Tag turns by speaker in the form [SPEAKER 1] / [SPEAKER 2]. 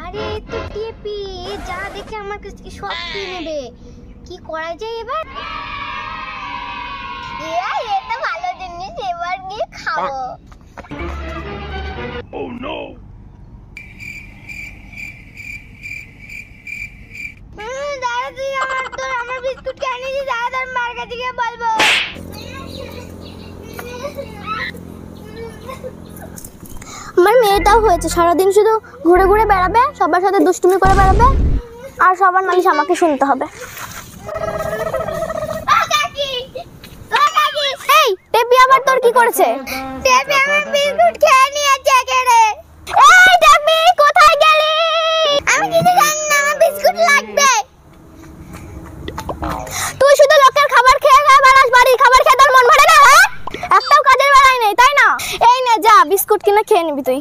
[SPEAKER 1] আরে তো টিপি যা দেখে আমার কাছ থেকে সব কিনে নেবে, কি করা যায় এবার? এটা ভালো জিনিস, এবার গিয়ে খাবো। Oh no! দাদা তুই আমার বিস্কুট কে এনেছিস? দাদা তোর মার কাছে গিয়ে বলবো। আমার মেয়েটাও হয়েছে, সারাদিন শুধু ঘুরে ঘুরে বেড়াবে, সবার সাথে দুষ্টুমি করে বেড়াবে, আর সবার নালিশ আমাকে শুনতে হবে। এই টেপি আবার তোর কি করেছে? টেপি আমার বিস্কুট খেয়ে নিয়েছে কেড়ে। এই টেপি কোথায় গেলি? আমি কিছু জানি না, আমার বিস্কুট লাগবে। তুই শুধু লোকের খাবার খেয়ে খেয়ে বেড়াস, বাড়ির খাবার খেয়ে তোর মন ভরে না? হ্যাঁ, একটাও কাজের বেলায় নেই তাই না? এই নে যা বিস্কুট কিনে খেয়ে নিবি তুই।